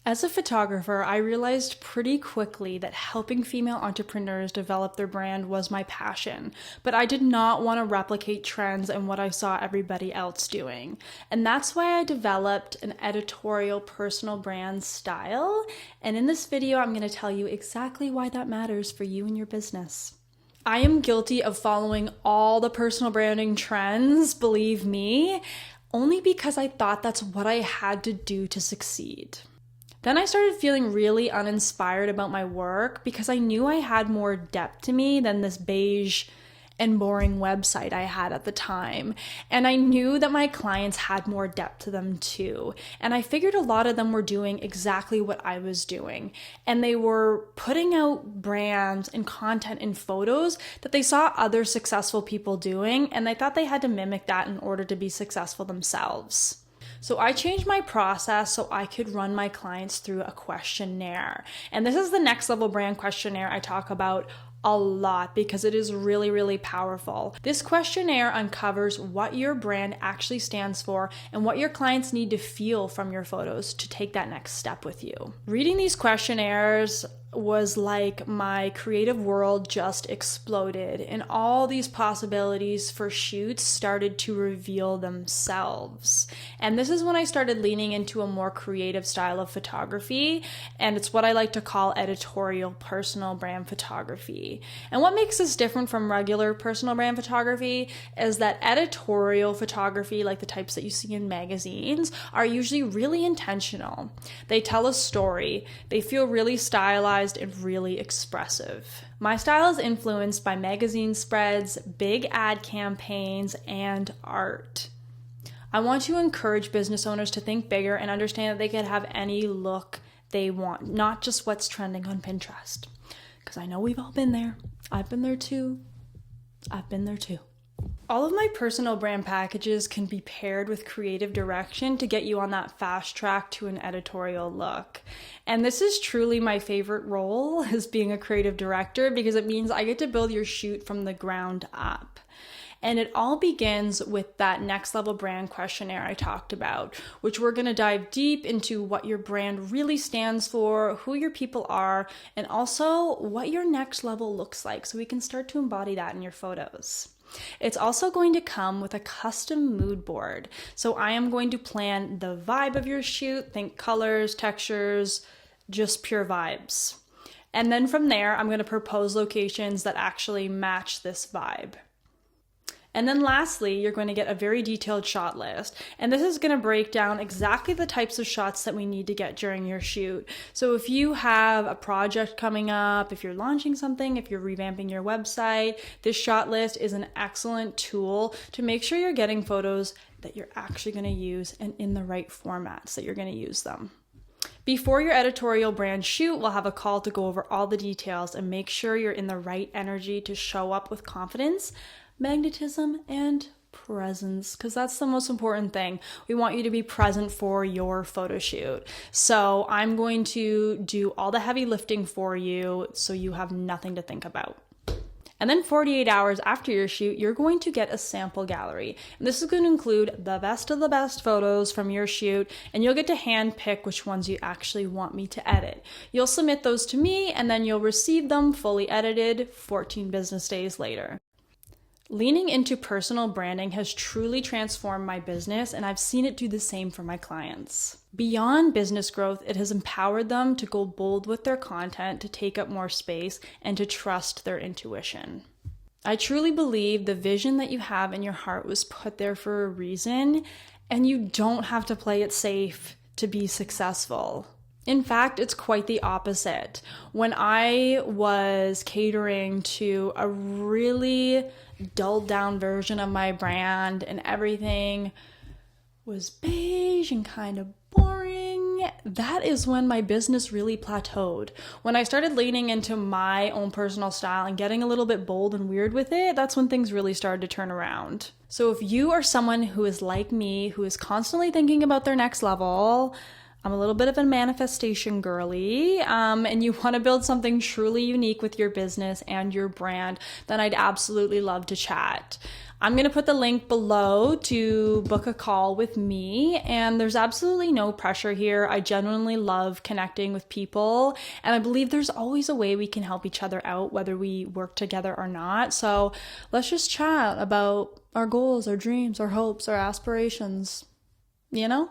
As a photographer, I realized pretty quickly that helping female entrepreneurs develop their brand was my passion, but I did not want to replicate trends and what I saw everybody else doing. And that's why I developed an editorial personal brand style. And in this video, I'm going to tell you exactly why that matters for you and your business. I am guilty of following all the personal branding trends, believe me, only because I thought that's what I had to do to succeed. Then I started feeling really uninspired about my work because I knew I had more depth to me than this beige and boring website I had at the time. And I knew that my clients had more depth to them too. And I figured a lot of them were doing exactly what I was doing. And they were putting out brands and content and photos that they saw other successful people doing, and they thought they had to mimic that in order to be successful themselves. So I changed my process so I could run my clients through a questionnaire. And this is the next level brand questionnaire I talk about a lot because it is really, really powerful. This questionnaire uncovers what your brand actually stands for and what your clients need to feel from your photos to take that next step with you. Reading these questionnaires was like my creative world just exploded and all these possibilities for shoots started to reveal themselves. And this is when I started leaning into a more creative style of photography, and it's what I like to call editorial personal brand photography. And what makes this different from regular personal brand photography is that editorial photography, like the types that you see in magazines, are usually really intentional. They tell a story, they feel really stylized and really expressive. My style is influenced by magazine spreads, big ad campaigns, and art. I want to encourage business owners to think bigger and understand that they can have any look they want, not just what's trending on Pinterest. Because I know we've all been there. I've been there too. All of my personal brand packages can be paired with creative direction to get you on that fast track to an editorial look. And this is truly my favorite role as being a creative director because it means I get to build your shoot from the ground up. And it all begins with that next level brand questionnaire I talked about, which we're going to dive deep into what your brand really stands for, who your people are, and also what your next level looks like so we can start to embody that in your photos. It's also going to come with a custom mood board. So I am going to plan the vibe of your shoot, think colors, textures, just pure vibes. And then from there, I'm going to propose locations that actually match this vibe. And then lastly, you're going to get a very detailed shot list. And this is going to break down exactly the types of shots that we need to get during your shoot. So if you have a project coming up, if you're launching something, if you're revamping your website, this shot list is an excellent tool to make sure you're getting photos that you're actually going to use and in the right formats that you're going to use them. Before your editorial brand shoot, we'll have a call to go over all the details and make sure you're in the right energy to show up with confidence, magnetism, and presence, because that's the most important thing. We want you to be present for your photo shoot. So I'm going to do all the heavy lifting for you so you have nothing to think about. And then 48 hours after your shoot, you're going to get a sample gallery. And this is going to include the best of the best photos from your shoot, and you'll get to hand pick which ones you actually want me to edit. You'll submit those to me, and then you'll receive them fully edited 14 business days later. Leaning into personal branding has truly transformed my business, and I've seen it do the same for my clients. Beyond business growth, it has empowered them to go bold with their content, to take up more space, and to trust their intuition. I truly believe the vision that you have in your heart was put there for a reason, and you don't have to play it safe to be successful. In fact, it's quite the opposite. When I was catering to a really dulled down version of my brand and everything was beige and kind of boring, that is when my business really plateaued. When I started leaning into my own personal style and getting a little bit bold and weird with it, that's when things really started to turn around. So if you are someone who is like me, who is constantly thinking about their next level, I'm a little bit of a manifestation girly, and you want to build something truly unique with your business and your brand, then I'd absolutely love to chat. I'm going to put the link below to book a call with me, and there's absolutely no pressure here. I genuinely love connecting with people, and I believe there's always a way we can help each other out, whether we work together or not. So let's just chat about our goals, our dreams, our hopes, our aspirations, you know?